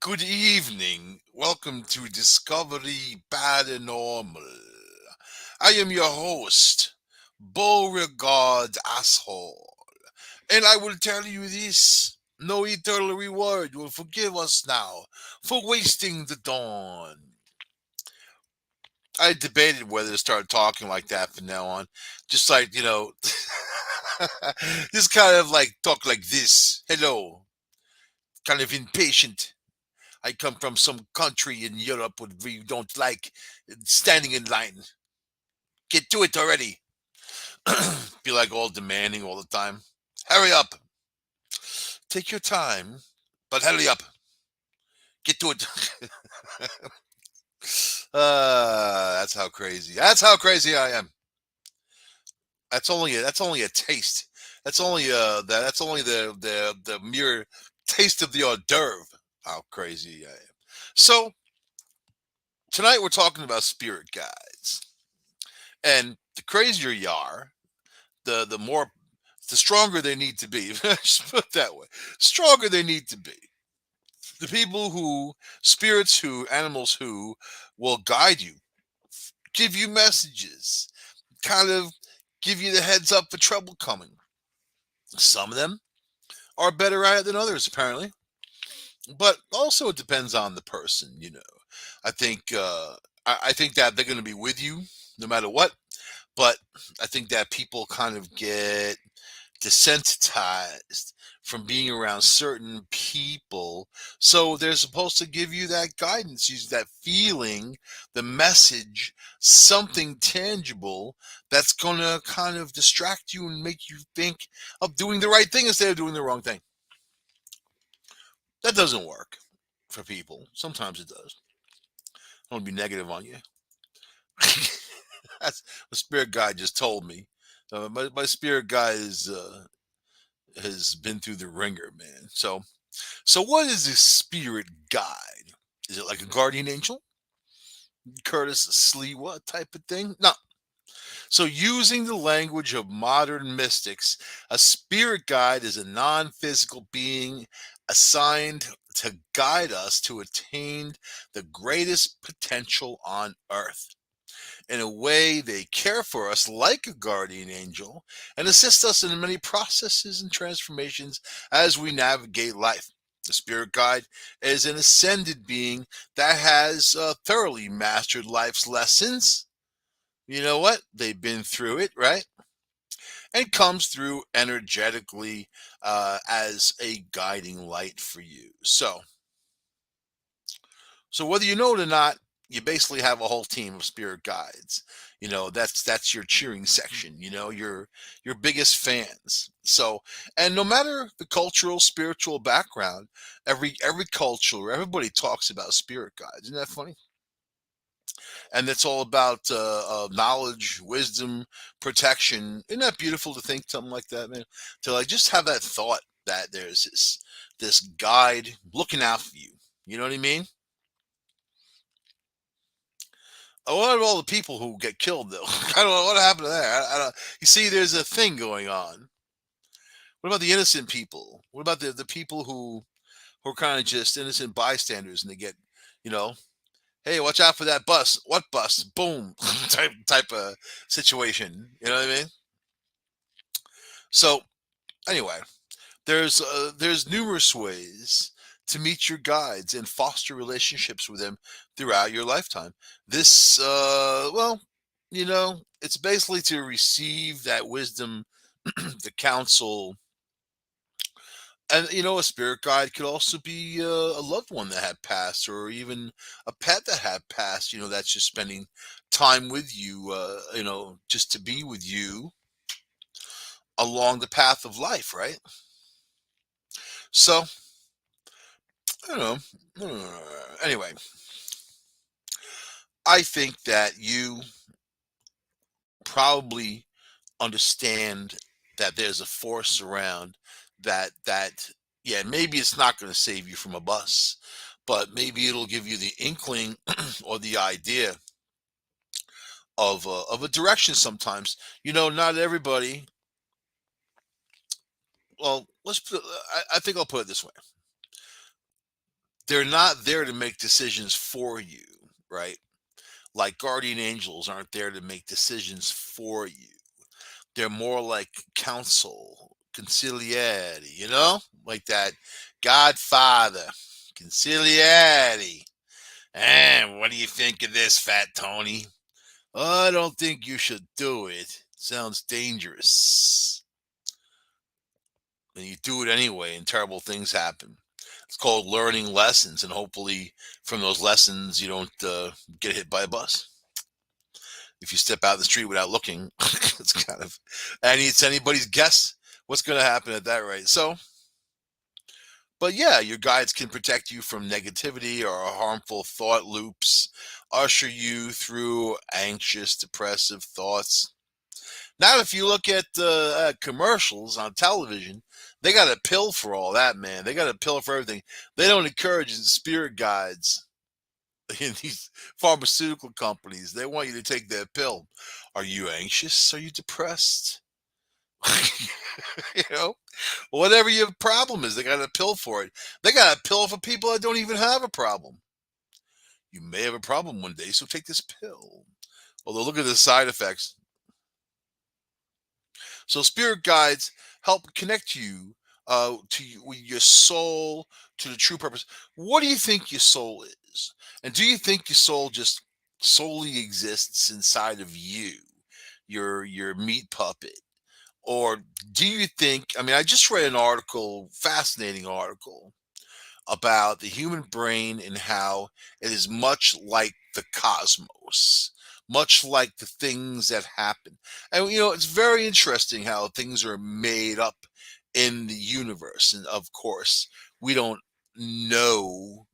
Good evening. Welcome to Discovery Paranormal. I am your host, Beauregard Asshole. And I will tell you this: no eternal reward will forgive us now for wasting the dawn. I debated whether to start talking like that from now on. Just like, just kind of like talk like this. Hello. Kind of impatient. I come from some country in Europe where we don't like standing in line. Get to it already. Be like all demanding all the time. Hurry up. Take your time, but hurry up. Get to it. That's how crazy. That's how crazy I am. That's only a taste. That's only the mere taste of the hors d'oeuvre. How crazy I am. So tonight we're talking about spirit guides. And the crazier you are, the more the stronger they need to be. Just put it that way. Stronger they need to be. The people who, spirits who, animals who will guide you, give you messages, kind of give you the heads up for trouble coming. Some of them are better at it than others, apparently. But also it depends on the person. I think I think that they're going to be with you no matter what. But I think that people kind of get desensitized from being around certain people. So they're supposed to give you that guidance, use that feeling, the message, something tangible that's going to kind of distract you and make you think of doing the right thing instead of doing the wrong thing. That doesn't work for people. Sometimes it does. I don't want to be negative on you. That's what spirit guide just told me. My spirit guide has been through the ringer, man. So what is a spirit guide? Is it like a guardian angel, Curtis Sliwa type of thing? No. So using the language of modern mystics, a spirit guide is a non-physical being assigned to guide us to attain the greatest potential on earth. In a way, they care for us like a guardian angel and assist us in many processes and transformations as we navigate life. The spirit guide is an ascended being that has thoroughly mastered life's lessons. You know what? They've been through it, right? And comes through energetically as a guiding light for you. So whether you know it or not, you basically have a whole team of spirit guides. That's your cheering section. Your biggest fans. So, and no matter the cultural, spiritual background, every culture, everybody talks about spirit guides. Isn't that funny? And it's all about knowledge, wisdom, protection. Isn't that beautiful to think something like that, man? To like just have that thought that there's this guide looking out for you. You know what I mean? What about all the people who get killed, though? I don't know what happened to that. I don't. You see, there's a thing going on. What about the innocent people? What about the people who are kind of just innocent bystanders and they get, you know, hey, watch out for that bus. What bus? Boom, type of situation. You know what I mean? So anyway, there's numerous ways to meet your guides and foster relationships with them throughout your lifetime. This, well, it's basically to receive that wisdom, the counsel, and a spirit guide could also be a loved one that had passed, or even a pet that had passed. That's just spending time with you. Just to be with you along the path of life, right? So I don't know. Anyway, I think that you probably understand that there's a force around that yeah, maybe it's not going to save you from a bus, but maybe it'll give you the inkling or the idea of a direction sometimes. Not everybody. Well, I think I'll put it this way. they're not there to make decisions for you, right? Like guardian angels aren't there to make decisions for you. They're more like counsel, conciliati, like that Godfather, conciliati. And what do you think of this, Fat Tony? I don't think you should do it. Sounds dangerous. And you do it anyway, and terrible things happen. It's called learning lessons, and hopefully, from those lessons, you don't get hit by a bus. If you step out in the street without looking, it's kind of, and it's anybody's guess what's going to happen at that rate. So, but yeah, your guides can protect you from negativity or harmful thought loops, usher you through anxious, depressive thoughts. Now, if you look at commercials on television, they got a pill for all that, man. They got a pill for everything. They don't encourage spirit guides in these pharmaceutical companies. They want you to take that pill. Are you anxious? Are you depressed? you know, Whatever your problem is, they got a pill for it. They got a pill for people that don't even have a problem. You may have a problem one day, so take this pill. Although, look at the side effects. So spirit guides help connect you with your soul, to the true purpose. What do you think your soul is? And do you think your soul just solely exists inside of you, your meat puppet? Or do you think, I mean, I just read an article, fascinating article, about the human brain and how it is much like the cosmos, much like the things that happen. And, it's very interesting how things are made up in the universe. And of course, we don't know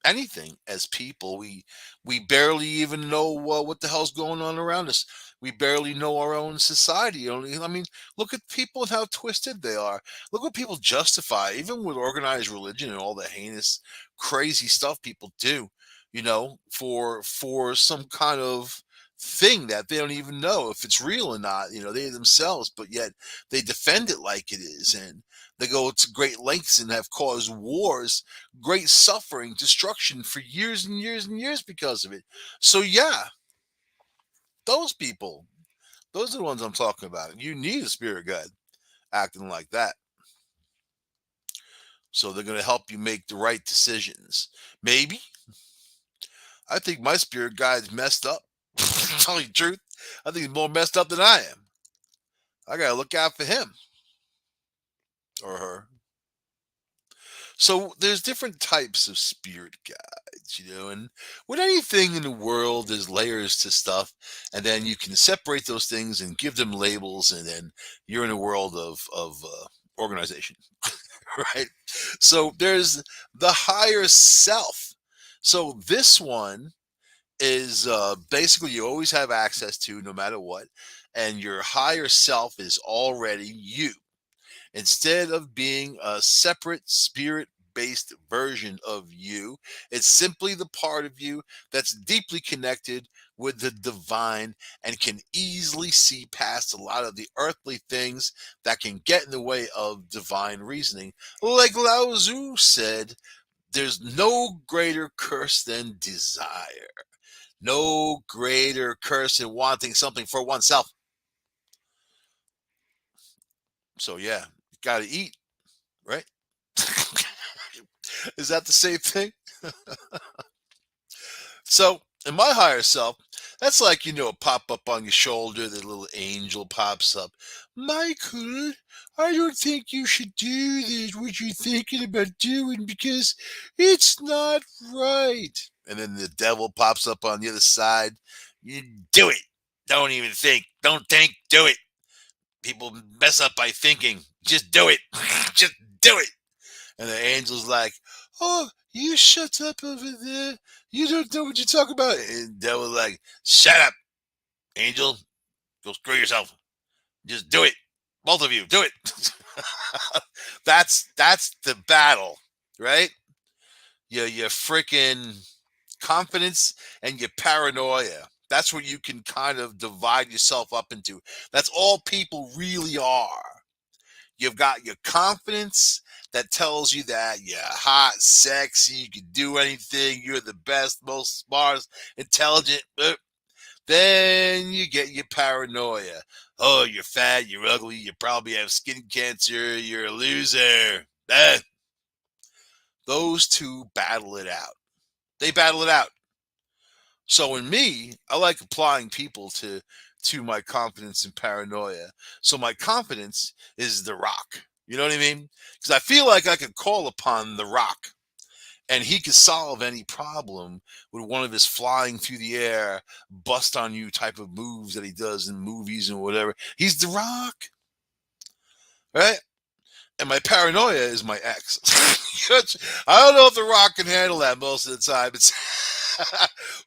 anything as people. We barely even know what the hell's going on around us. We barely know our own society. I mean, look at people and how twisted they are. Look what people justify, even with organized religion and all the heinous, crazy stuff people do. For some kind of thing that they don't even know if it's real or not. They themselves, but yet they defend it like it is, and they go to great lengths and have caused wars, great suffering, destruction for years and years and years because of it. So yeah, those people, those are the ones I'm talking about. You need a spirit guide acting like that. So they're going to help you make the right decisions. Maybe. I think my spirit guide's messed up. Tell you the truth. I think he's more messed up than I am. I got to look out for him or her. So there's different types of spirit guides, and with anything in the world, there's layers to stuff, and then you can separate those things and give them labels, and then you're in a world of organization, right? So there's the higher self. So this one is basically you always have access to no matter what, and your higher self is already you. Instead of being a separate spirit based version of you, it's simply the part of you that's deeply connected with the divine and can easily see past a lot of the earthly things that can get in the way of divine reasoning. Like Lao Tzu said, there's no greater curse than desire, no greater curse than wanting something for oneself. So, yeah, you got to eat, right? Is that the same thing? So, in my higher self, that's like, pop up on your shoulder, the little angel pops up. Michael, I don't think you should do this, what you're thinking about doing, because it's not right. And then the devil pops up on the other side. You do it. Don't even think. Don't think. Do it. People mess up by thinking. Just do it. Just do it. And the angel's like, "Oh, you shut up over there. You don't know what you're talking about." And devil's like, "Shut up, angel. Go screw yourself. Just do it. Both of you, do it." that's the battle, right? Your freaking confidence and your paranoia. That's what you can kind of divide yourself up into. That's all people really are. You've got your confidence that tells you that you're hot, sexy, you can do anything, you're the best, most smartest, intelligent. Then you get your paranoia. Oh, you're fat, you're ugly, you probably have skin cancer, you're a loser. Those two battle it out. They battle it out. So in me, I like applying people to my confidence and paranoia. So my confidence is the rock. You know what I mean? Because I feel like I could call upon the rock and he could solve any problem with one of his flying through the air, bust on you type of moves that he does in movies and whatever. He's the rock, right? And my paranoia is my ex. I don't know if the rock can handle that most of the time. It's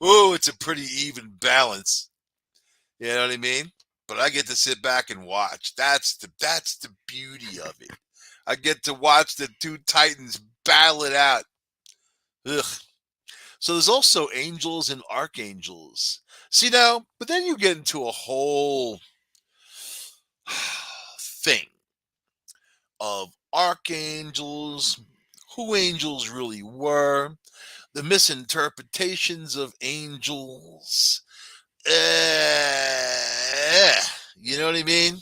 ooh, it's a pretty even balance. You know what I mean? But I get to sit back and watch. That's the beauty of it. I get to watch the two titans battle it out. Ugh. So there's also angels and archangels. See now, but then you get into a whole thing of archangels, who angels really were, the misinterpretations of angels. You know what I mean?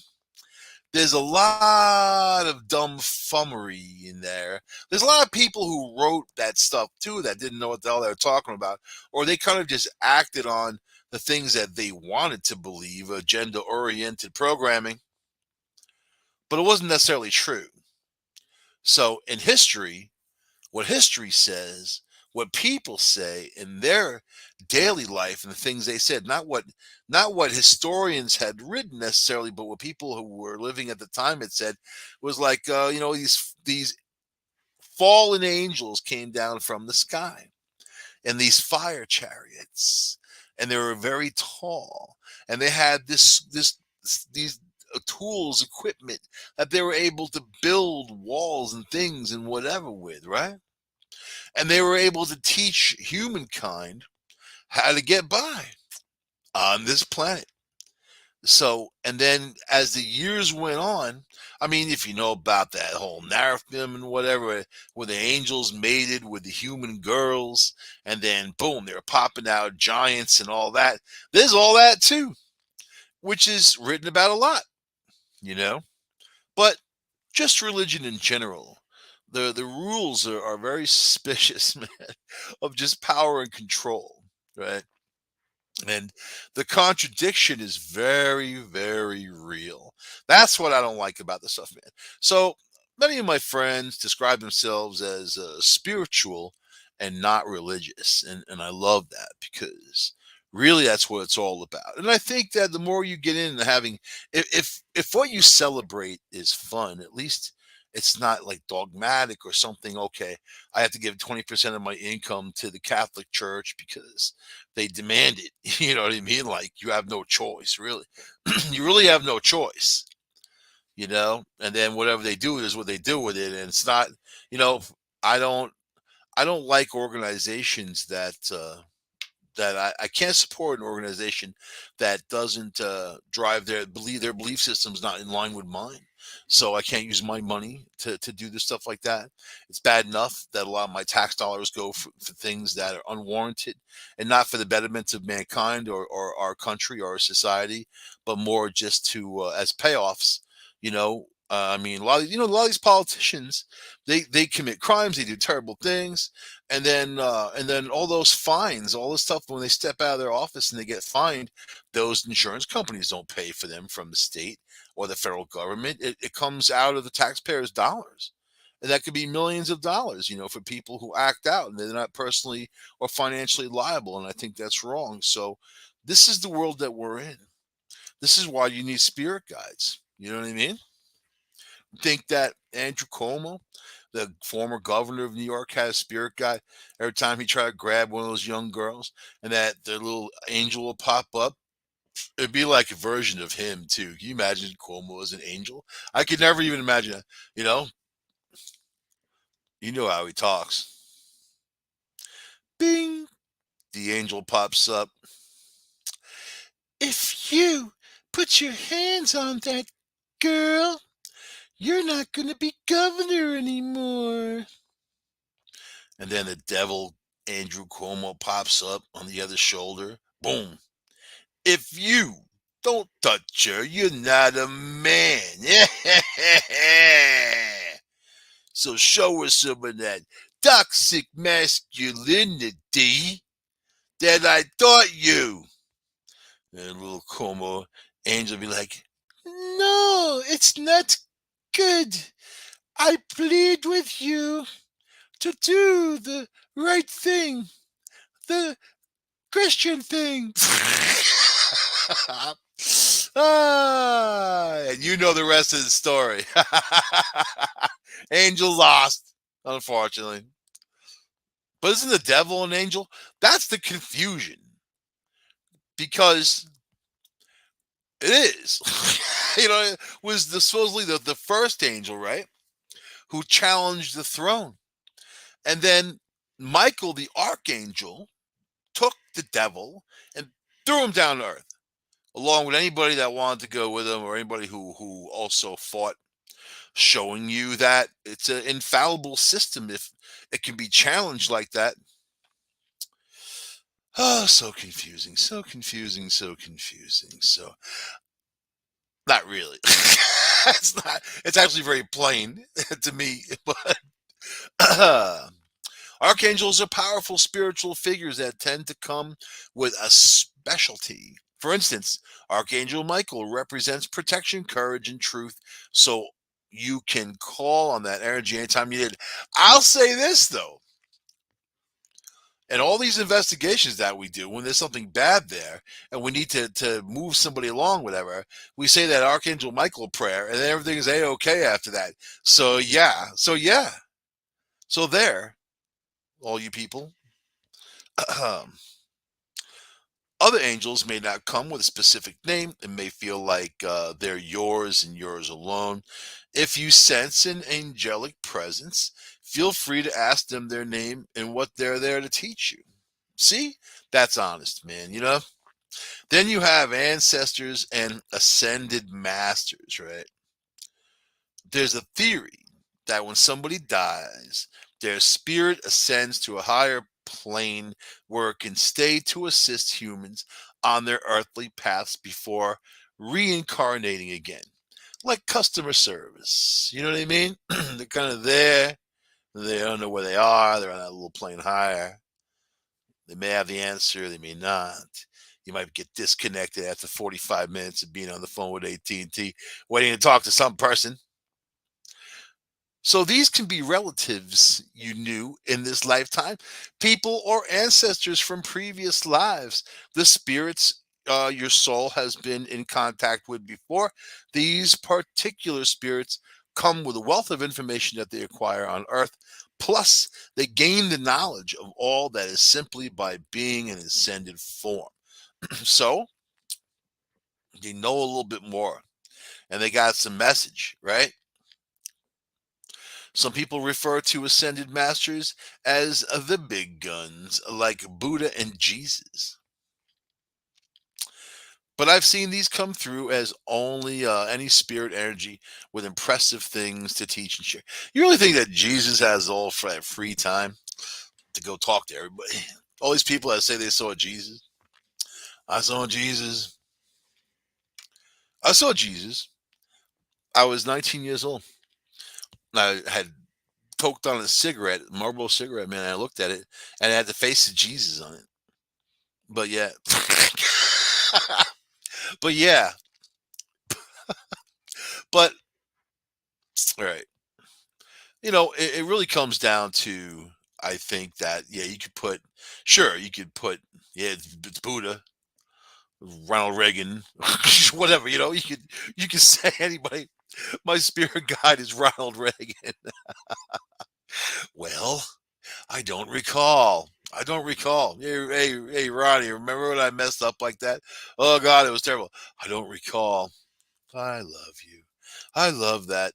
There's a lot of dumbfummery in there. There's a lot of people who wrote that stuff too that didn't know what the hell they were talking about, or they kind of just acted on the things that they wanted to believe, agenda oriented programming, but it wasn't necessarily true. So in history, what history says, what people say in their daily life and the things they said, not what historians had written necessarily, but what people who were living at the time had said was like these fallen angels came down from the sky and these fire chariots, and they were very tall, and they had these tools, equipment that they were able to build walls and things and whatever with, right? And they were able to teach humankind how to get by on this planet. So, and then as the years went on, I mean, if you know about that whole narrative and whatever, where the angels mated with the human girls, and then boom, they were popping out giants and all that. There's all that too, which is written about a lot, you know. But just religion in general, the rules are very suspicious, man, of just power and control, right? And the contradiction is very, very real. That's what I don't like about the stuff, man. So many of my friends describe themselves as spiritual and not religious. And I love that because really that's what it's all about. And I think that the more you get into having, if what you celebrate is fun, at least it's not like dogmatic or something. Okay, I have to give 20% of my income to the Catholic Church because they demand it. You know what I mean? Like you have no choice, really. You really have no choice, And then whatever they do is what they do with it, and it's not, you know. I don't, I don't like organizations that I can't support an organization that doesn't drive their belief systems not in line with mine. So I can't use my money to do this stuff like that. It's bad enough that a lot of my tax dollars go for things that are unwarranted and not for the betterment of mankind or our country or our society, but more just to as payoffs. I mean, a lot of these politicians, they commit crimes, they do terrible things, and then all those fines, all this stuff when they step out of their office and they get fined, those insurance companies don't pay for them from the state or the federal government. It comes out of the taxpayers' dollars. And that could be millions of dollars, for people who act out and they're not personally or financially liable. And I think that's wrong. So this is the world that we're in. This is why you need spirit guides. You know what I mean? Think that Andrew Cuomo, the former governor of New York, had a spirit guide every time he tried to grab one of those young girls, and that the little angel will pop up. It'd be like a version of him too. Can you imagine Cuomo as an angel? I could never even imagine it. You know how he talks. Bing, the angel pops up. If you put your hands on that girl, You're not going to be governor anymore. And then the devil, Andrew Cuomo, pops up on the other shoulder. Boom. If you don't touch her, you're not a man. So show her some of that toxic masculinity that I taught you. And little Como Angel be like, no, it's not good. I plead with you to do the right thing, the Christian thing. And you know the rest of the story. Angel lost, unfortunately. But isn't the devil an angel? That's the confusion. Because it is. It was supposedly the first angel, right? Who challenged the throne. And then Michael, the archangel, took the devil and threw him down to earth, along with anybody that wanted to go with him or anybody who also fought, showing you that it's an infallible system if it can be challenged like that. Oh, so confusing, so confusing, so confusing. So, not really. It's not. It's actually very plain to me. But archangels are powerful spiritual figures that tend to come with a specialty. For instance, Archangel Michael represents protection, courage, and truth. So you can call on that energy anytime you need. I'll say this though. And all these investigations that we do, when there's something bad there and we need to move somebody along, whatever, we say that Archangel Michael prayer and then everything is A-OK after that. So yeah. So there, all you people. Other angels may not come with a specific name. It may feel like they're yours and yours alone. If you sense an angelic presence, feel free to ask them their name and what they're there to teach you. See? That's honest, man. Then you have ancestors and ascended masters, right? There's a theory that when somebody dies, their spirit ascends to a higher plane where it can stay to assist humans on their earthly paths before reincarnating again. Like customer service. You know what I mean? They're kind of there. They don't know where they are. They're on that little plane higher. They may have the answer. They may not. You might get disconnected after 45 minutes of being on the phone with AT&T, waiting to talk to some person. So these can be relatives you knew in this lifetime, people or ancestors from previous lives, the spirits your soul has been in contact with before. These particular spirits come with a wealth of information that they acquire on Earth. Plus, they gain the knowledge of all that is simply by being in ascended form. So they know a little bit more and they got some message, right? Some people refer to ascended masters as the big guns, like Buddha and Jesus. But I've seen these come through as only any spirit energy with impressive things to teach and share. You really think that Jesus has all for that free time to go talk to everybody? All these people that say they saw Jesus. I saw Jesus. I saw Jesus. I was 19 years old. I had poked on a cigarette, Marlboro cigarette, man. I looked at it and it had the face of Jesus on it. But yeah, but yeah, but all right. It really comes down to, I think that, yeah, sure, you could put, yeah, it's Buddha, Ronald Reagan, whatever, you could say anybody. My spirit guide is Ronald Reagan. Well, I don't recall. I don't recall. Hey, Ronnie, remember when I messed up like that? Oh God, it was terrible. I don't recall. I love you. I love that.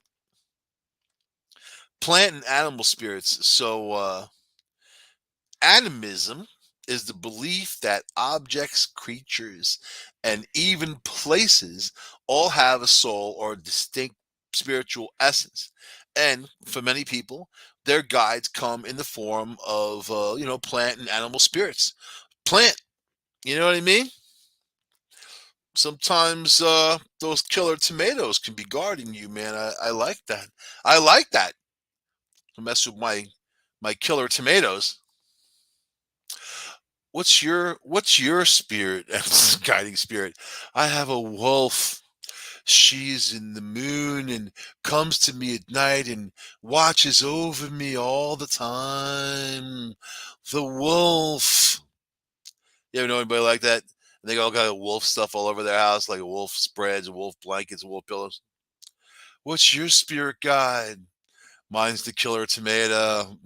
Plant and animal spirits. So, animism is the belief that objects, creatures, and even places all have a soul or a distinct spiritual essence. And for many people, their guides come in the form of, plant and animal spirits. Plant, you know what I mean? Sometimes those killer tomatoes can be guarding you, man. I like that. I like that. To mess with my killer tomatoes. What's your spirit guiding spirit? I have a wolf. She's in the moon and comes to me at night and watches over me all the time. The wolf. You ever know anybody like that? They all got wolf stuff all over their house, like wolf spreads, wolf blankets, wolf pillows. What's your spirit guide? Mine's the killer tomato.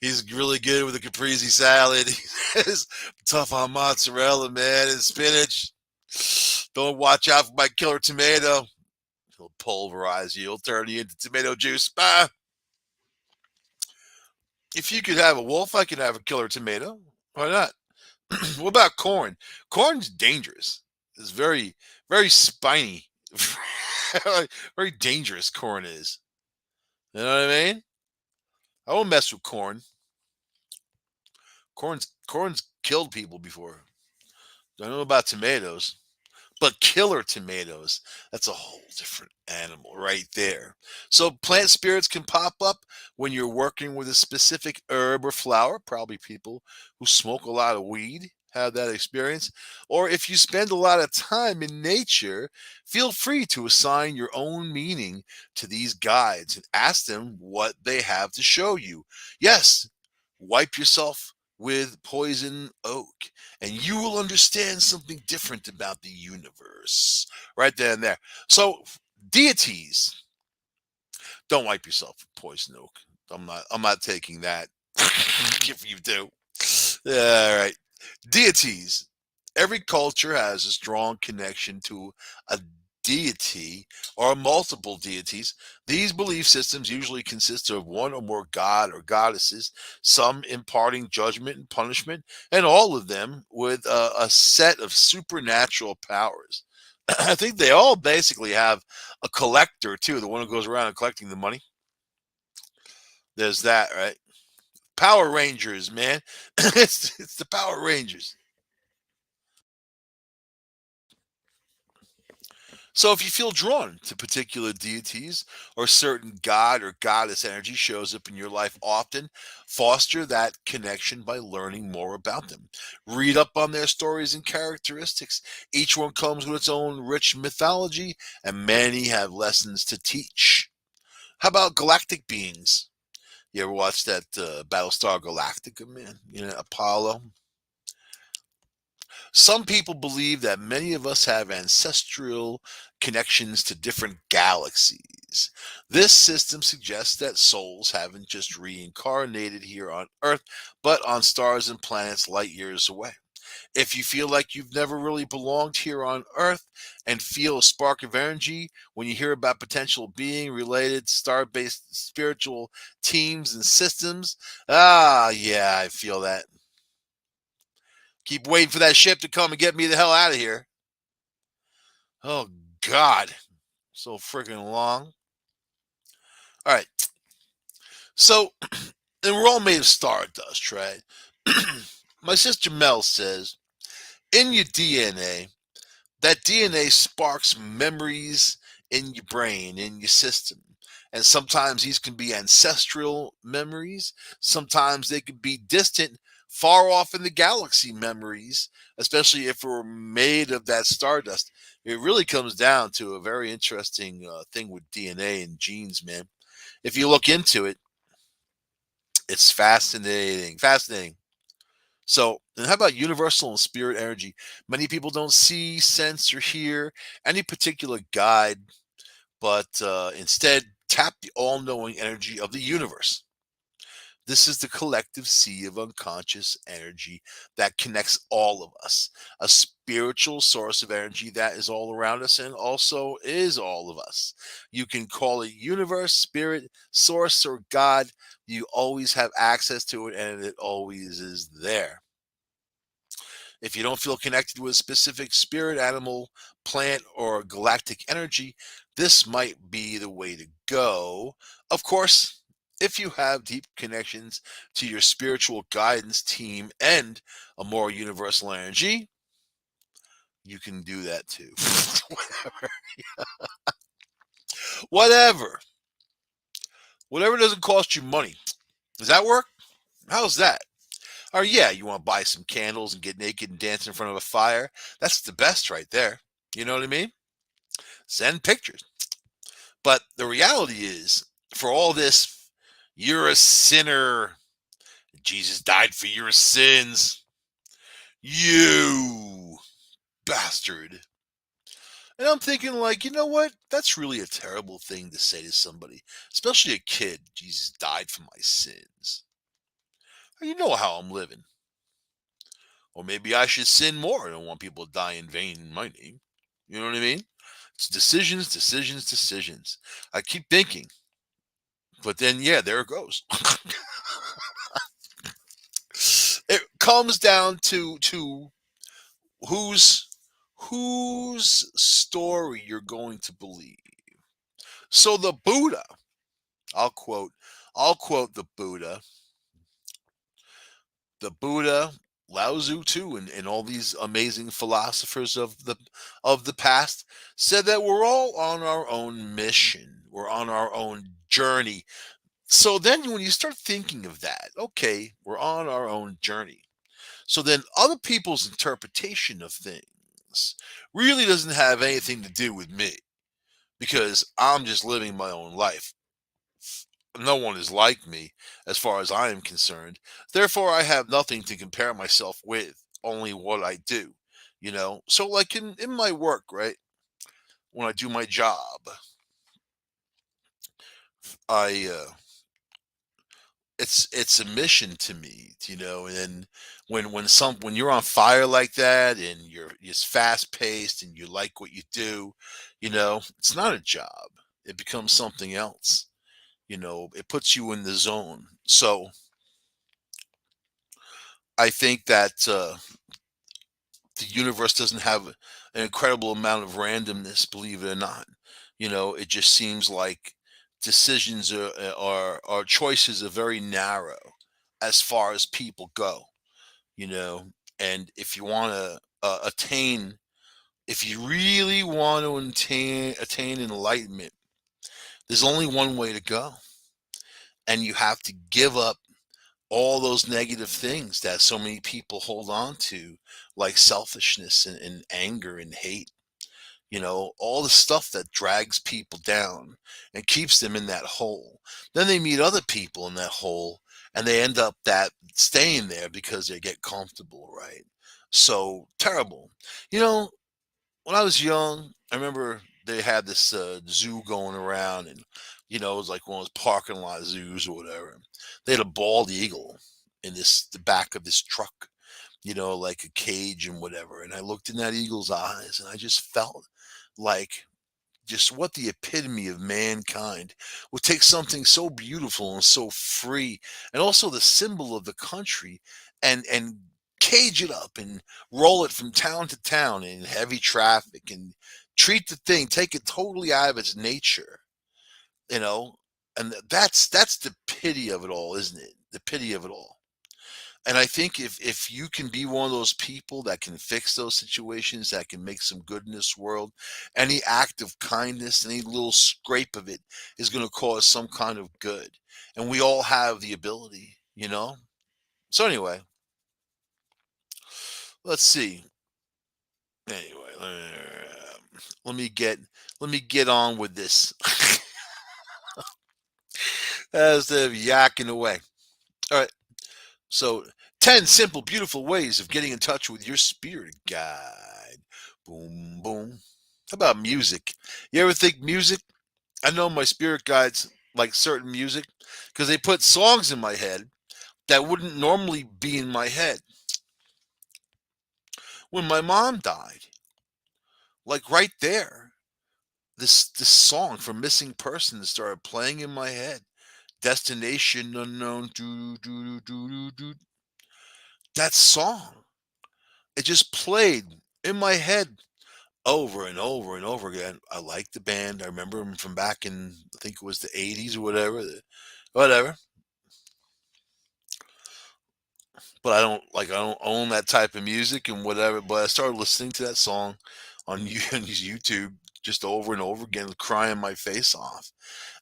he's really good with the caprese salad. He's tough on mozzarella, man, and spinach. Don't watch out for my killer tomato. He'll pulverize you. He'll turn you into tomato juice. Bah. If you could have a wolf, I could have a killer tomato. Why not? What about corn? Corn's dangerous. It's very, very spiny. Very dangerous corn is. You know what I mean? I won't mess with corn. Corn's killed people before. Don't know about tomatoes. But killer tomatoes, that's a whole different animal right there. So plant spirits can pop up when you're working with a specific herb or flower. Probably people who smoke a lot of weed have that experience. Or if you spend a lot of time in nature, feel free to assign your own meaning to these guides and ask them what they have to show you. Yes, wipe yourself with poison oak and you will understand something different about the universe. Right there and there. So deities, don't wipe yourself with poison oak. I'm not taking that. If you do. All right. Deities. Every culture has a strong connection to a deity or multiple deities. These belief systems usually consist of one or more god or goddesses, some imparting judgment and punishment, and all of them with a set of supernatural powers. I think they all basically have a collector too, the one who goes around and collecting the money. There's that, right? Power Rangers, man. It's the Power Rangers. So if you feel drawn to particular deities or certain god or goddess energy shows up in your life often, foster that connection by learning more about them. Read up on their stories and characteristics. Each one comes with its own rich mythology, and many have lessons to teach. How about galactic beings? You ever watch that Battlestar Galactica, man? You know, Apollo. Some people believe that many of us have ancestral connections to different galaxies. This system suggests that souls haven't just reincarnated here on Earth, but on stars and planets light years away. If you feel like you've never really belonged here on Earth and feel a spark of energy when you hear about potential being related star based spiritual teams and systems, yeah, I feel that. Keep waiting for that ship to come and get me the hell out of here. Oh, God. So freaking long. All right. So, and we're all made of stardust, right? My sister Mel says in your DNA, that DNA sparks memories in your brain, in your system. And sometimes these can be ancestral memories. Sometimes they could be distant, far off in the galaxy memories, especially if we're made of that stardust. It really comes down to a very interesting thing with DNA and genes, man. If you look into it, it's fascinating. Fascinating. So, and how about universal and spirit energy? Many people don't see, sense, or hear any particular guide, but instead tap the all knowing energy of the universe. This is the collective sea of unconscious energy that connects all of us, a spiritual source of energy that is all around us and also is all of us. You can call it universe, spirit, source, or God. You always have access to it and it always is there. If you don't feel connected with a specific spirit, animal, plant, or galactic energy, this might be the way to go. Of course, if you have deep connections to your spiritual guidance team and a more universal energy, you can do that too. Whatever. Whatever doesn't cost you money. Does that work? How's that? Or yeah, you want to buy some candles and get naked and dance in front of a fire? That's the best right there. You know what I mean? Send pictures. But the reality is, for all this, you're a sinner. Jesus died for your sins. You bastard. And I'm thinking, like, you know what? That's really a terrible thing to say to somebody, especially a kid. Jesus died for my sins. You know how I'm living. Or maybe I should sin more. I don't want people to die in vain in my name. You know what I mean? It's decisions, decisions, decisions. I keep thinking, but then, yeah, there it goes. It comes down to whose whose story you're going to believe. So the Buddha, I'll quote, I'll quote the Buddha, Lao Tzu too, and all these amazing philosophers of the past said that we're all on our own mission. We're on our own journey. So then when you start thinking of that, okay, we're on our own journey. So then other people's interpretation of things really doesn't have anything to do with me because I'm just living my own life. No one is like me as far as I am concerned. Therefore, I have nothing to compare myself with, only what I do, you know? So, like in my work, right? When I do my job, I, it's a mission to me, you know. And then when you're on fire like that and you're it's fast paced and you like what you do, you know, it's not a job. It becomes something else. You know, it puts you in the zone. So I think that the universe doesn't have an incredible amount of randomness, believe it or not. You know, it just seems like decisions are choices are very narrow as far as people go, you know. And if you want to attain, if you really want to attain enlightenment, there's only one way to go, and you have to give up all those negative things that so many people hold on to, like selfishness and anger and hate. You know, all the stuff that drags people down and keeps them in that hole. Then they meet other people in that hole and they end up that staying there because they get comfortable, right? So terrible. You know, when I was young, I remember they had this zoo going around, and you know, it was like one of those parking lot zoos or whatever. They had a bald eagle in the back of this truck, you know, like a cage and whatever. And I looked in that eagle's eyes, and I just felt like just what the epitome of mankind would take something so beautiful and so free and also the symbol of the country and cage it up and roll it from town to town in heavy traffic and treat the thing, take it totally out of its nature, you know. And that's the pity of it all, isn't it? The pity of it all. And I think if you can be one of those people that can fix those situations, that can make some good in this world, any act of kindness, any little scrape of it is going to cause some kind of good. And we all have the ability, you know? So anyway, let's see. Anyway, let me get let me get on with this instead of yakking away. All right. So, 10 simple, beautiful ways of getting in touch with your spirit guide. Boom, boom. How about music? You ever think music? I know my spirit guides like certain music because they put songs in my head that wouldn't normally be in my head. When my mom died, like right there, this song from Missing Persons started playing in my head. Destination unknown, doo doo doo doo doo doo. That song, it just played in my head over and over and over again. I like the band. I remember them from back in, I think it was the 80s or whatever. Whatever. But I don't own that type of music and whatever. But I started listening to that song on on YouTube just over and over again, crying my face off.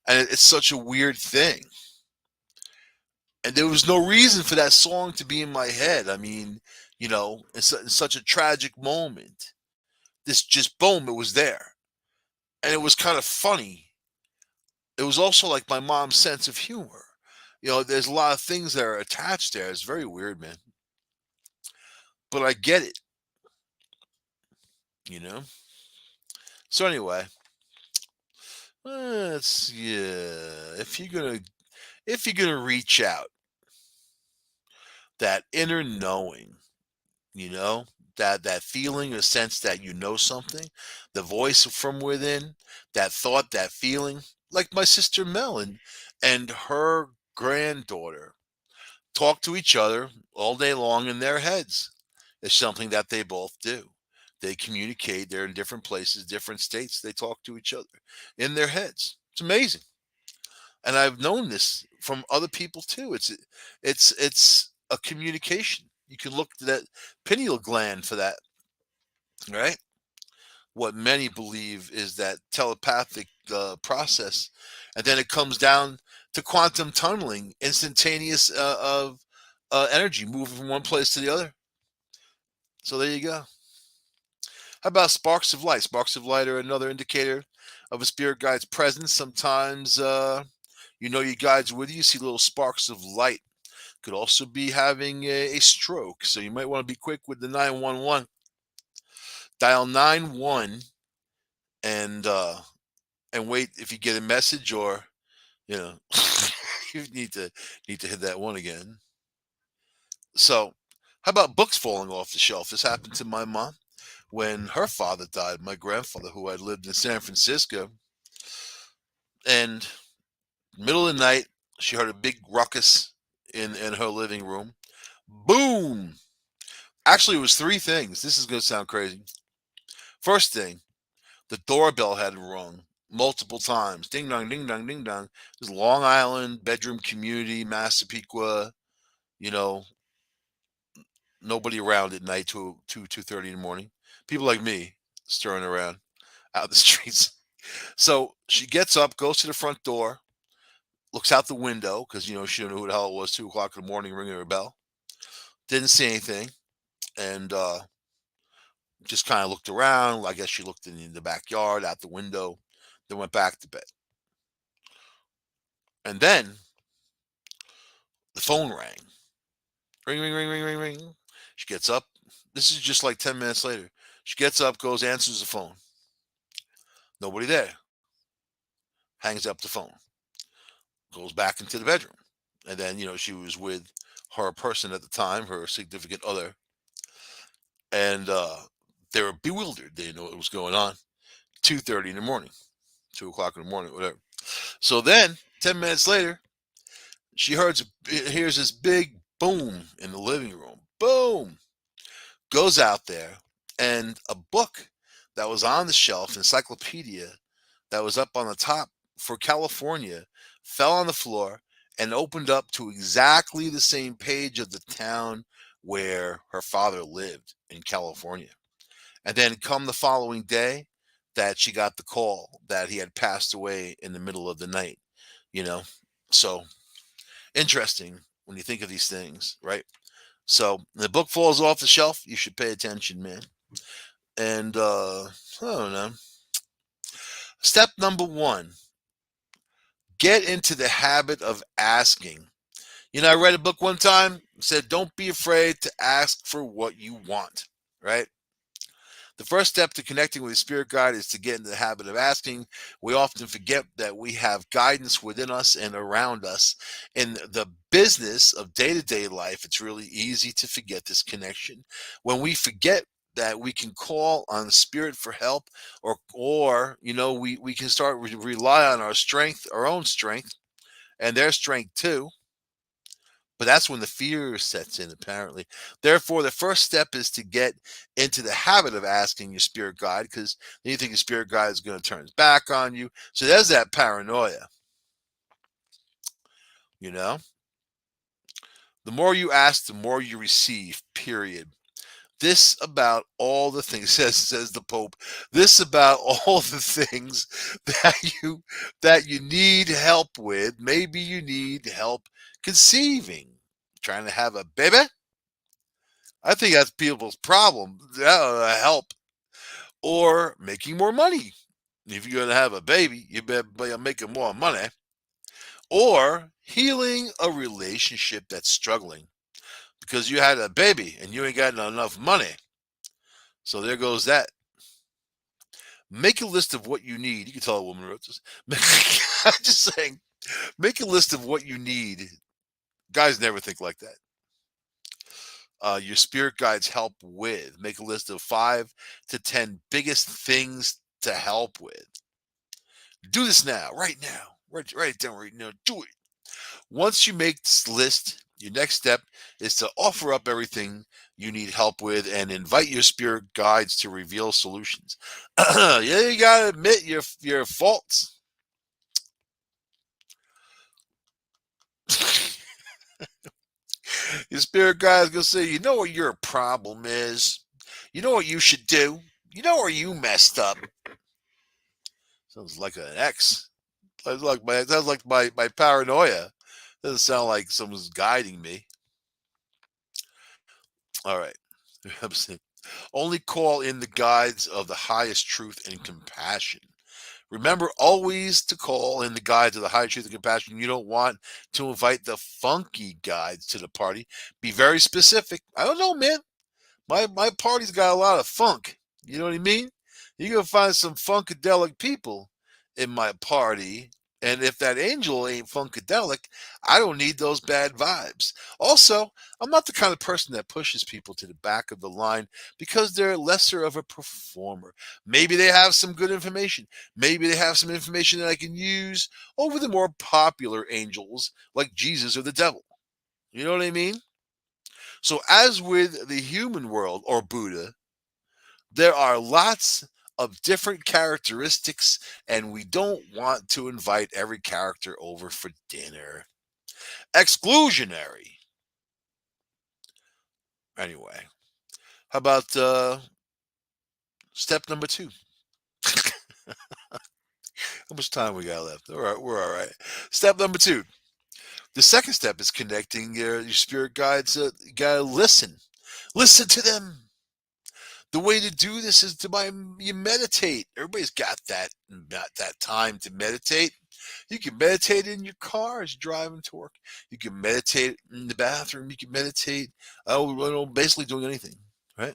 And it's such a weird thing. And there was no reason for that song to be in my head. I mean, in such a tragic moment, this just boom, it was there. And it was kind of funny. It was also like my mom's sense of humor. There's a lot of things that are attached there. It's very weird, man. But I get it, you know? So anyway, yeah. If you're gonna reach out, that inner knowing, you know, that feeling or sense that you know something, the voice from within, that thought, that feeling, like my sister Mel and her granddaughter talk to each other all day long in their heads. It's something that they both do. They communicate. They're in different places, different states. They talk to each other in their heads. It's amazing, and I've known this from other people too. It's a communication. You can look to that pineal gland for that, right? What many believe is that telepathic process, and then it comes down to quantum tunneling, instantaneous of energy moving from one place to the other. So there you go. How about sparks of light? Sparks of light are another indicator of a spirit guide's presence. Sometimes your guide's with you. You see little sparks of light. Could also be having a stroke, so you might want to be quick with the 911. Dial 91 and wait if you get a message, or you know you need to hit that one again. So, how about books falling off the shelf? This happened to my mom when her father died, my grandfather, who had lived in San Francisco. And middle of the night, she heard a big ruckus in her living room. Boom! Actually, it was three things. This is going to sound crazy. First thing, the doorbell had rung multiple times. Ding dong, ding dong, ding dong. This is Long Island, bedroom community, Massapequa, you know, nobody around at night, 2:30 in the morning. People like me stirring around out the streets. So she gets up, goes to the front door, looks out the window because she didn't know who the hell it was. 2 o'clock in the morning, ringing her bell. Didn't see anything, and just kind of looked around. I guess she looked in the backyard, out the window, then went back to bed. And then the phone rang. Ring, ring, ring, ring, ring, ring. She gets up. This is just like 10 minutes later. She gets up, goes, answers the phone. Nobody there. Hangs up the phone. Goes back into the bedroom. And then, she was with her person at the time, her significant other. And they were bewildered. They didn't know what was going on. 2:30 in the morning, 2 o'clock in the morning, whatever. So then, 10 minutes later, she hears this big boom in the living room. Boom! Goes out there, and a book that was on the shelf, encyclopedia that was up on the top for California, fell on the floor and opened up to exactly the same page of the town where her father lived in California. And then come the following day, that she got the call that he had passed away in the middle of the night, you know. So interesting when you think of these things, right? So the book falls off the shelf, you should pay attention, man. And I don't know. Step number one, get into the habit of asking. I read a book one time, said don't be afraid to ask for what you want, right? The first step to connecting with a spirit guide is to get into the habit of asking. We often forget that we have guidance within us and around us. In the business of day-to-day life, it's really easy to forget this connection. When we forget that we can call on spirit for help, or we can start rely on our strength, our own strength, and their strength too. But that's when the fear sets in, apparently. Therefore, the first step is to get into the habit of asking your spirit guide, because then you think your spirit guide is going to turn his back on you. So there's that paranoia, you know? The more you ask, the more you receive, period. This about all the things, says the Pope. This about all the things that you need help with. Maybe you need help conceiving, trying to have a baby. I think that's people's problem. Help or making more money. If you're gonna have a baby, you better be making more money. Or healing a relationship that's struggling because you had a baby and you ain't got enough money. So there goes that. Make a list of what you need. You can tell a woman wrote this. I'm just saying, make a list of what you need. Guys never think like that. Your spirit guides help with. Make a list of 5 to 10 biggest things to help with. Do this now, right now. Write it down right now. Do it. Once you make this list, your next step is to offer up everything you need help with and invite your spirit guides to reveal solutions. Yeah, you gotta admit your faults. Your spirit guide's gonna say, you know what your problem is. You know what you should do. You know where you messed up. Sounds like an ex. Sounds like my paranoia. Doesn't sound like someone's guiding me. All right. Only call in the guides of the highest truth and compassion. Remember always to call in the guides of the highest truth and compassion. You don't want to invite the funky guides to the party. Be very specific. I don't know, man. My party's got a lot of funk. You know what I mean? You're gonna find some funkadelic people in my party. And if that angel ain't funkadelic, I don't need those bad vibes. Also, I'm not the kind of person that pushes people to the back of the line because they're lesser of a performer. Maybe they have some good information. Maybe they have some information that I can use over the more popular angels like Jesus or the devil. You know what I mean? So, as with the human world or Buddha, there are lots of different characteristics, and we don't want to invite every character over for dinner. Exclusionary. Anyway, how about step number 2? How much time we got left? All right, we're all right. Step number 2. The second step is connecting your spirit guides. You gotta listen. Listen to them. The way to do this is to by you meditate. Everybody's got that time to meditate. You can meditate in your car as you're driving to work. You can meditate in the bathroom. You can meditate. Basically doing anything, right?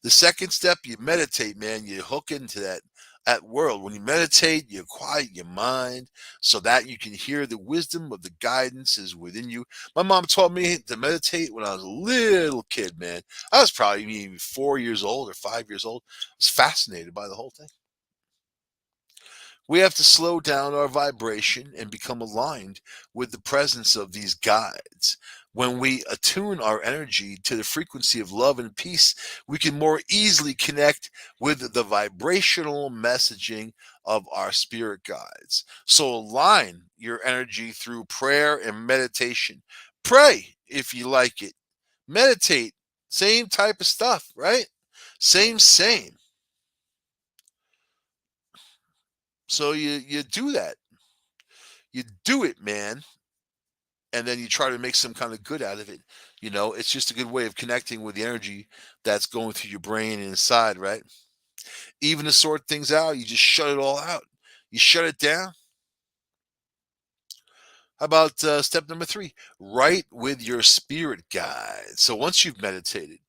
The second step, you meditate, man. You hook into that world. When you meditate, you quiet your mind so that you can hear the wisdom of the guidance is within you. My mom taught me to meditate when I was a little kid, man. I was probably maybe 4 years old or 5 years old. I was fascinated by the whole thing. We have to slow down our vibration and become aligned with the presence of these guides. When we attune our energy to the frequency of love and peace, we can more easily connect with the vibrational messaging of our spirit guides. So align your energy through prayer and meditation. Pray if you like it. Meditate, same type of stuff, right? Same. So you do that. You do it, man, and then you try to make some kind of good out of it. It's just a good way of connecting with the energy that's going through your brain and inside, right? Even to sort things out, you just shut it all out. You shut it down. How about step number 3? Write with your spirit guide. So once you've meditated,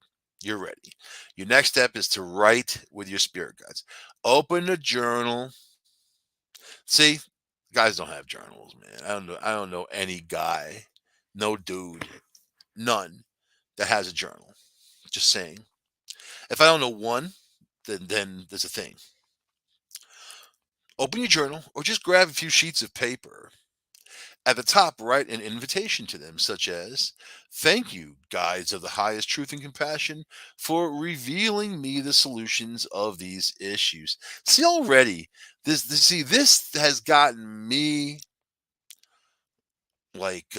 you're ready. Your next step is to write with your spirit guides. Open a journal. See, guys don't have journals, man. I don't know any guy, no dude, none that has a journal. Just saying. If I don't know one, then there's a thing. Open your journal or just grab a few sheets of paper At the top, write an invitation to them, such as, "Thank you, guides of the highest truth and compassion, for revealing me the solutions of these issues." See, already, this has gotten me like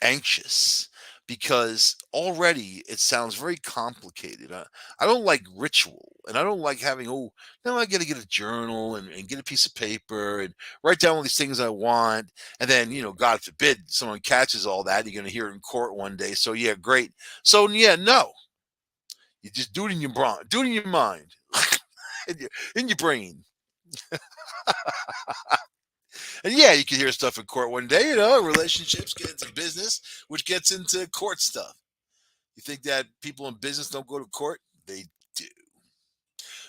anxious because already it sounds very complicated. I don't like ritual and I don't like having, oh, now I got to get a journal and get a piece of paper and write down all these things I want. And then, God forbid someone catches all that. You're going to hear it in court one day. So, yeah, great. So, yeah, no, you just do it in your brain, do it in your mind, in your brain. And yeah, you can hear stuff in court one day, relationships get into business, which gets into court stuff. You think that people in business don't go to court? They do.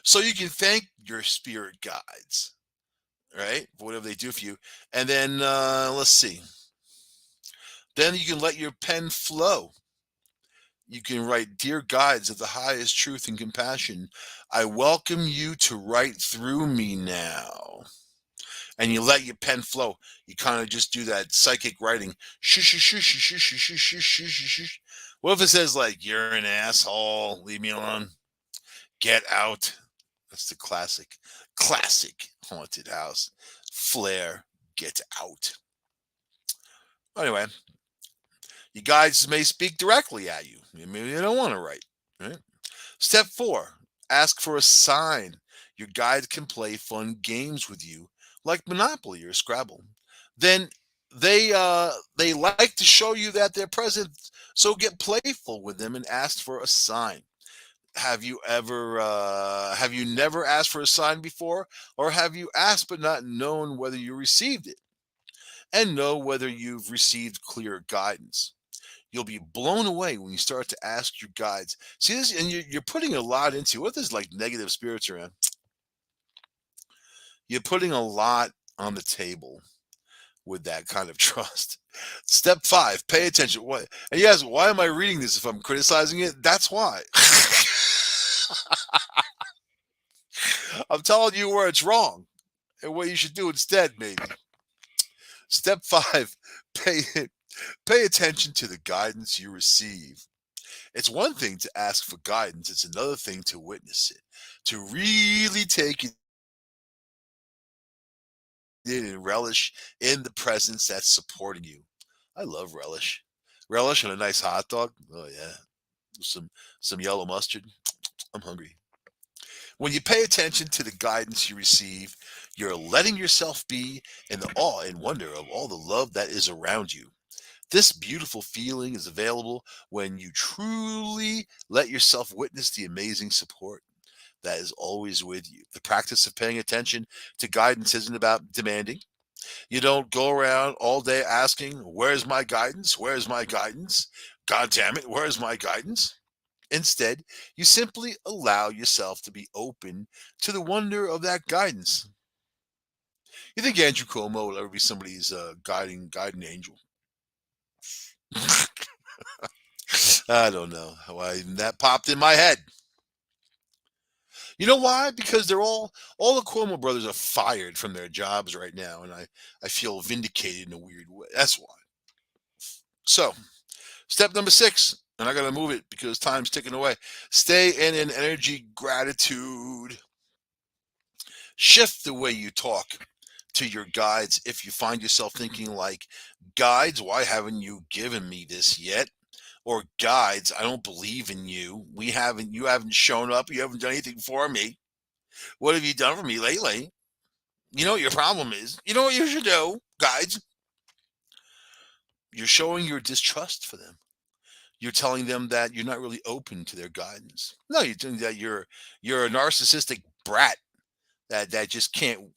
So you can thank your spirit guides, right, for whatever they do for you. And then let's see. Then you can let your pen flow. You can write, "Dear guides of the highest truth and compassion, I welcome you to write through me now." And you let your pen flow. You kind of just do that psychic writing. Shh, shh, shh, shh, shh, shh, shh, shh, shh, shh, shh. What if it says like, "You're an asshole, leave me alone, get out"? That's the classic haunted house flair. Get out. Anyway, you guys may speak directly at you. Maybe you don't want to write. Right? Step 4: ask for a sign. Your guide can play fun games with you, like Monopoly or Scrabble. Then they like to show you that they're present, so get playful with them and ask for a sign. Have you never asked for a sign before, or have you asked but not known whether you received it? And know whether you've received clear guidance. You'll be blown away when you start to ask your guides. See this, and you're putting a lot into what is like negative spirits around. You're putting a lot on the table with that kind of trust. Step 5: pay attention. What? And you ask, why am I reading this if I'm criticizing it? That's why. I'm telling you where it's wrong and what you should do instead, maybe. Step 5: pay pay attention to the guidance you receive. It's one thing to ask for guidance, it's another thing to witness it, to really take it in and relish in the presence that's supporting you. I love relish. Relish on a nice hot dog. Oh yeah. Some some yellow mustard. I'm hungry. When you pay attention to the guidance you receive, you're letting yourself be in the awe and wonder of all the love that is around you. This beautiful feeling is available when you truly let yourself witness the amazing support that is always with you. The practice of paying attention to guidance isn't about demanding. You don't go around all day asking, "Where's my guidance? Where's my guidance? God damn it, where's my guidance?" Instead, you simply allow yourself to be open to the wonder of that guidance. You think Andrew Cuomo will ever be somebody's guiding angel? I don't know why that popped in my head. You know why? Because all the Cuomo brothers are fired from their jobs right now, and I feel vindicated in a weird way. That's why. So, step number 6, and I gotta move it because time's ticking away. Stay in an energy gratitude. Shift the way you talk to your guides if you find yourself thinking like, "Guides, why haven't you given me this yet?" Or, "Guides, I don't believe in you. You haven't shown up. You haven't done anything for me. What have you done for me lately? You know what your problem is. You know what you should do, guides." You're showing your distrust for them. You're telling them that you're not really open to their guidance. No, you're doing that. You're a narcissistic brat that just can't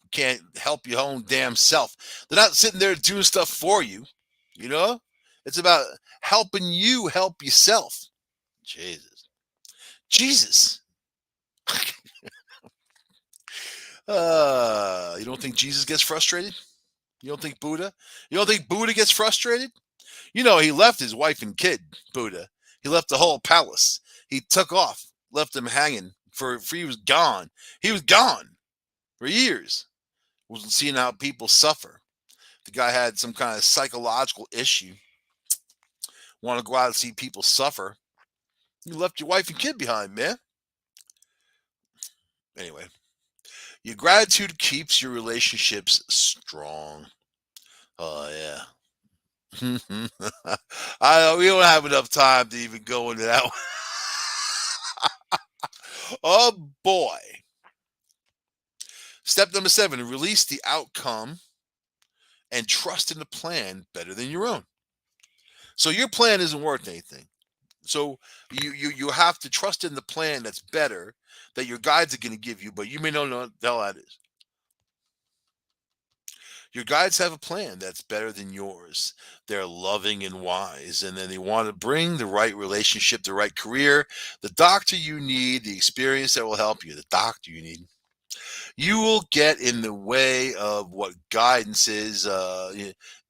help your own damn self. They're not sitting there doing stuff for you. You know, it's about helping you help yourself. Jesus, Jesus. You don't think Jesus gets frustrated? You don't think Buddha? You don't think Buddha gets frustrated? He left his wife and kid, Buddha. He left the whole palace. He took off, left them hanging for he was gone. He was gone for years. Wasn't seeing how people suffer. The guy had some kind of psychological issue. Want to go out and see people suffer. You left your wife and kid behind, man. Anyway, your gratitude keeps your relationships strong. Oh yeah. We don't have enough time to even go into that one. Oh boy. Step number 7, release the outcome and trust in the plan better than your own. So your plan isn't worth anything. So you have to trust in the plan that's better that your guides are going to give you, but you may not know what the hell that is. Your guides have a plan that's better than yours. They're loving and wise, and then they want to bring the right relationship, the right career, the doctor you need, the experience that will help you, the doctor you need. You will get in the way of what guidance is.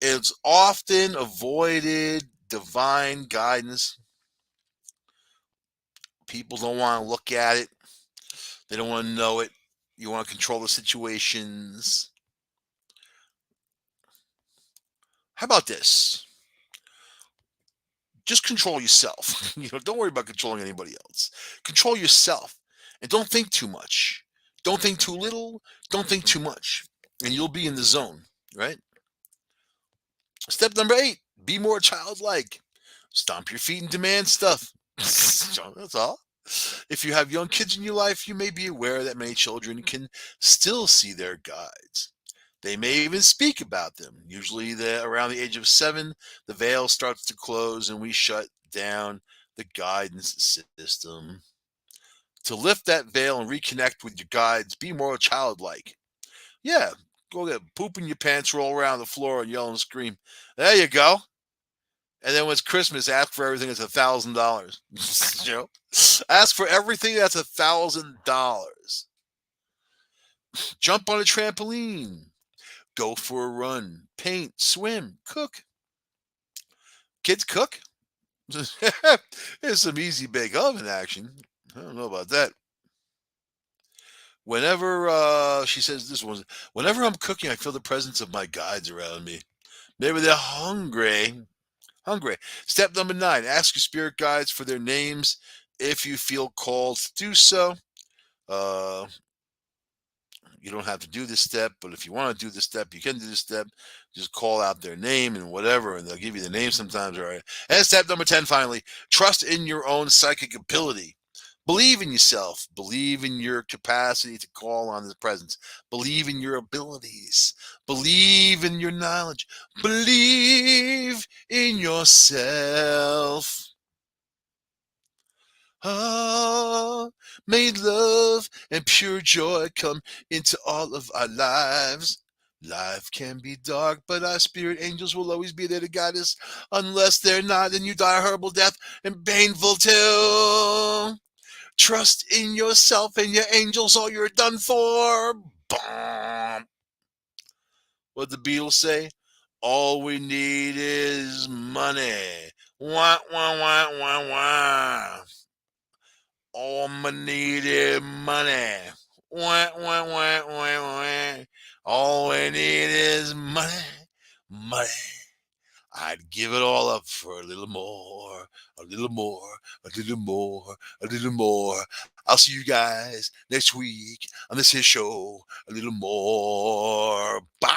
It's often avoided divine guidance. People don't want to look at it. They don't want to know it. You want to control the situations. How about this? Just control yourself. Don't worry about controlling anybody else. Control yourself, and don't think too much. Don't think too little. Don't think too much, and you'll be in the zone. Right. Step number 8: be more childlike. Stomp your feet and demand stuff. That's all. If you have young kids in your life, you may be aware that many children can still see their guides. They may even speak about them. Usually, around the age of 7, the veil starts to close and we shut down the guidance system. To lift that veil and reconnect with your guides, be more childlike. Yeah, go get poop in your pants, roll around the floor, and yell and scream. There you go. And then when it's Christmas, ask for everything that's $1,000. You know, ask for everything that's $1,000. Jump on a trampoline. Go for a run. Paint, swim, cook. Kids cook. There's some easy bake oven action. I don't know about that. Whenever she says this one, whenever I'm cooking, I feel the presence of my guides around me. Maybe they're hungry. Hungry. Step number 9, ask your spirit guides for their names if you feel called to do so. Uh, you don't have to do this step, but if you want to do this step, you can do this step. Just call out their name and whatever, and they'll give you the name sometimes. All right. And step number 10, finally, trust in your own psychic ability. Believe in yourself. Believe in your capacity to call on his presence. Believe in your abilities. Believe in your knowledge. Believe in yourself. Ah, may love and pure joy come into all of our lives. Life can be dark, but our spirit angels will always be there to guide us. Unless they're not, then you die a horrible death and painful too. Trust in yourself and your angels, or you're done for. Bomb. What the Beatles say? All we need is money. Wah, wah, wah, wah, wah. All I need is money. Wah, wah, wah, wah, wah. All we need is money. Money. I'd give it all up for a little more, a little more, a little more, a little more. I'll see you guys next week on this here show. A little more. Bye.